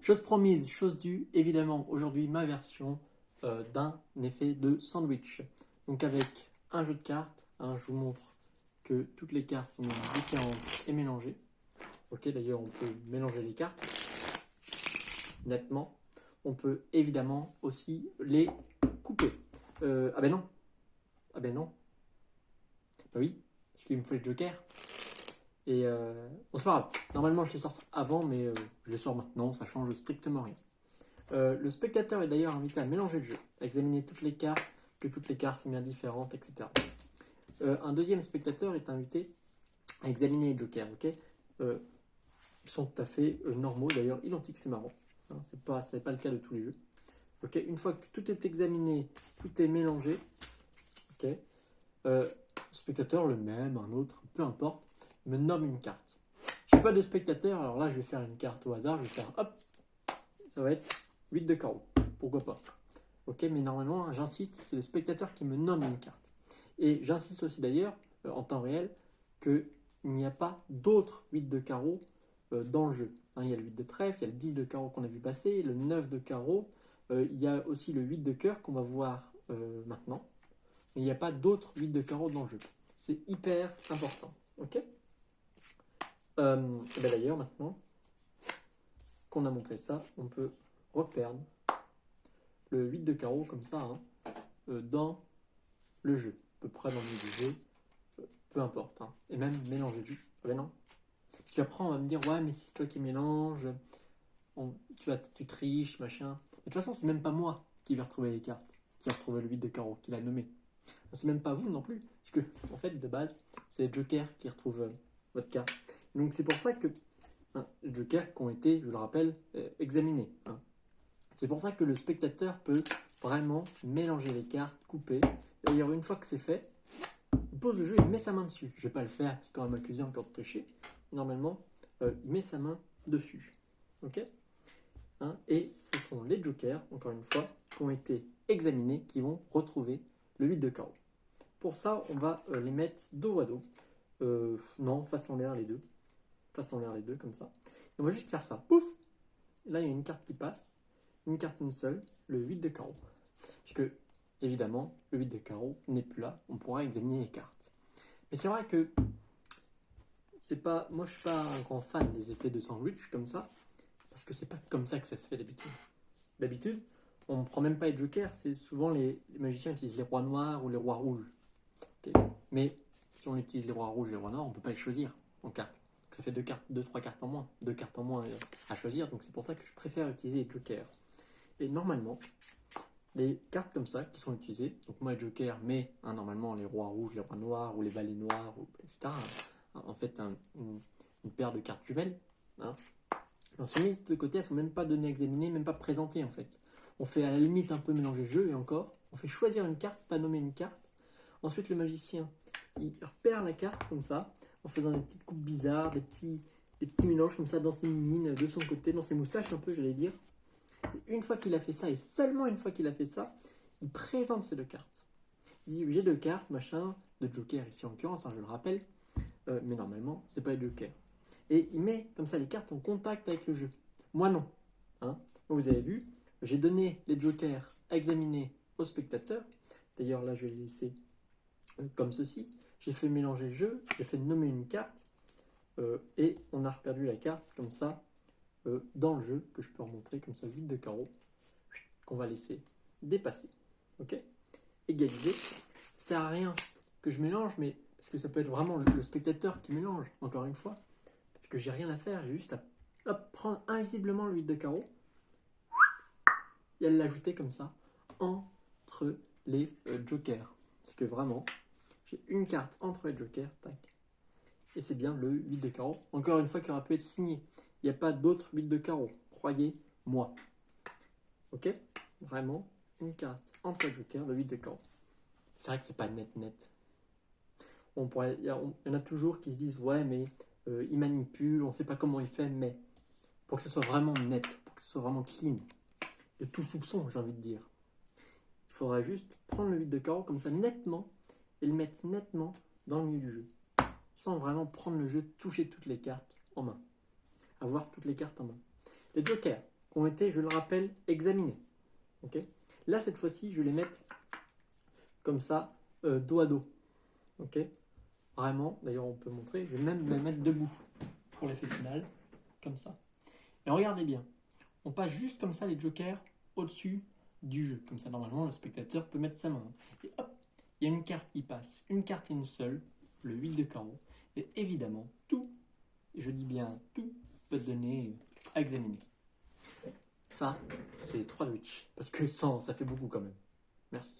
Chose promise, chose due, évidemment, aujourd'hui ma version d'un effet de sandwich. Donc avec un jeu de cartes, je vous montre que toutes les cartes sont différentes et mélangées. Ok, d'ailleurs on peut mélanger les cartes nettement. On peut évidemment aussi les couper. Ah ben non. Ah ben non. Bah oui, parce qu'il me faut les jokers. Et bon, c'est pas grave. Normalement, je les sors avant, mais je les sors maintenant. Ça change strictement rien. Le spectateur est d'ailleurs invité à mélanger le jeu, à examiner toutes les cartes, que toutes les cartes sont bien différentes, etc. Un deuxième spectateur est invité à examiner les jokers. Ok, ils sont tout à fait normaux, d'ailleurs identiques, c'est marrant. Hein, c'est pas le cas de tous les jeux. Ok, une fois que tout est examiné, tout est mélangé. Ok, le spectateur, le même, un autre, peu importe, me nomme une carte. Je n'ai pas de spectateur, alors là je vais faire une carte au hasard, je vais faire hop, ça va être 8 de carreau, pourquoi pas. Ok, mais normalement, j'insiste, c'est le spectateur qui me nomme une carte. Et j'insiste aussi d'ailleurs, en temps réel, qu'il n'y a pas d'autres 8 de carreau dans le jeu. Hein, il y a le 8 de trèfle, il y a le 10 de carreau qu'on a vu passer, le 9 de carreau, il y a aussi le 8 de cœur qu'on va voir maintenant. Mais il n'y a pas d'autres 8 de carreau dans le jeu. C'est hyper important. Ok, ben d'ailleurs, maintenant qu'on a montré ça, on peut reperdre le 8 de carreau comme ça hein, dans le jeu. À peu près dans le milieu du jeu, peu importe. Hein. Et même mélanger le jeu. Ah ben non. Parce qu'après, on va me dire, ouais, mais si c'est toi qui mélanges, tu triches, machin. Mais de toute façon, c'est même pas moi qui vais retrouver les cartes, qui va retrouver le 8 de carreau, qui l'a nommé. C'est même pas vous non plus. Parce que, en fait, de base, c'est les jokers qui retrouvent votre carte. Donc, c'est pour ça que les jokers qui ont été, je le rappelle, examinés. Hein. C'est pour ça que le spectateur peut vraiment mélanger les cartes, couper. D'ailleurs, une fois que c'est fait, il pose le jeu et il met sa main dessus. Je ne vais pas le faire parce qu'on va m'accuser encore de tricher. Normalement, il met sa main dessus. Ok hein. Et ce sont les jokers, encore une fois, qui ont été examinés, qui vont retrouver le 8 de carreau. Pour ça, on va les mettre dos à dos. Non, face en l'air les deux. Face en l'air les deux, comme ça. Et on va juste faire ça. Pouf. Là, il y a une carte qui passe. Une carte, une seule. Le 8 de carreau. Puisque, évidemment, le 8 de carreau n'est plus là. On pourra examiner les cartes. Mais c'est vrai que c'est pas, moi, je suis pas un grand fan des effets de sandwich comme ça. Parce que c'est pas comme ça que ça se fait d'habitude. D'habitude, on ne prend même pas les jokers. C'est souvent les magiciens qui utilisent les rois noirs ou les rois rouges. Okay. Mais si on utilise les rois rouges et les rois noirs, on ne peut pas les choisir en carte. Donc ça fait 2-3 cartes en moins. 2 cartes en moins à choisir. Donc c'est pour ça que je préfère utiliser les jokers. Et normalement, les cartes comme ça qui sont utilisées, donc moi les jokers, mais normalement les rois rouges, les rois noirs ou les valets noirs, etc. En fait, une paire de cartes jumelles. Hein, sont mises de côté, elles ne sont même pas données à examiner, même pas présentées en fait. On fait à la limite un peu mélanger le jeu et encore, on fait choisir une carte, pas nommer une carte. Ensuite, le magicien, il repère la carte comme ça, en faisant des petites coupes bizarres, des petits mélanges comme ça dans ses mines, de son côté, dans ses moustaches un peu, j'allais dire. Et une fois qu'il a fait ça, et seulement une fois qu'il a fait ça, il présente ces deux cartes. Il dit, j'ai deux cartes, machin, de joker ici en l'occurrence, hein, je le rappelle, mais normalement, c'est pas les jokers. Et il met comme ça les cartes en contact avec le jeu. Moi non. Hein. Vous avez vu, j'ai donné les jokers à examiner au spectateur. D'ailleurs, là, je vais les laisser comme ceci. J'ai fait mélanger le jeu, j'ai fait nommer une carte et on a reperdu la carte comme ça dans le jeu que je peux remontrer comme ça, 8 de carreau qu'on va laisser dépasser. Ok, égaliser. Ça sert à rien que je mélange, mais parce que ça peut être vraiment le spectateur qui mélange, encore une fois, parce que j'ai rien à faire, j'ai juste à prendre invisiblement le 8 de carreau et à l'ajouter comme ça entre les jokers. Parce que vraiment, j'ai une carte entre les jokers, tac. Et c'est bien le 8 de carreau. Encore une fois, qui aurait pu être signé. Il n'y a pas d'autre 8 de carreau. Croyez-moi. Ok? Vraiment, une carte entre les jokers, le 8 de carreau. C'est vrai que c'est pas net. Il y en a toujours qui se disent, ouais, mais il manipule, on ne sait pas comment il fait, mais pour que ce soit vraiment net, pour que ce soit vraiment clean, de tout soupçon, j'ai envie de dire, il faudra juste prendre le 8 de carreau comme ça nettement et le mettre nettement dans le milieu du jeu, sans vraiment prendre le jeu, toucher toutes les cartes en main, avoir toutes les cartes en main. Les jokers, qui ont été, je le rappelle, examinés. Okay, là, cette fois-ci, je vais les mettre comme ça, dos à dos. Okay, vraiment, d'ailleurs, on peut montrer, je vais même me mettre debout pour l'effet final, comme ça. Et regardez bien, on passe juste comme ça les jokers au-dessus du jeu. Comme ça, normalement, le spectateur peut mettre sa main. Et hop, il y a une carte qui passe. Une carte et une seule, le 8 de carreau. Et évidemment, tout, je dis bien tout, peut être donné à examiner. Ça, c'est 3 Witch. Parce que 100, ça fait beaucoup quand même. Merci.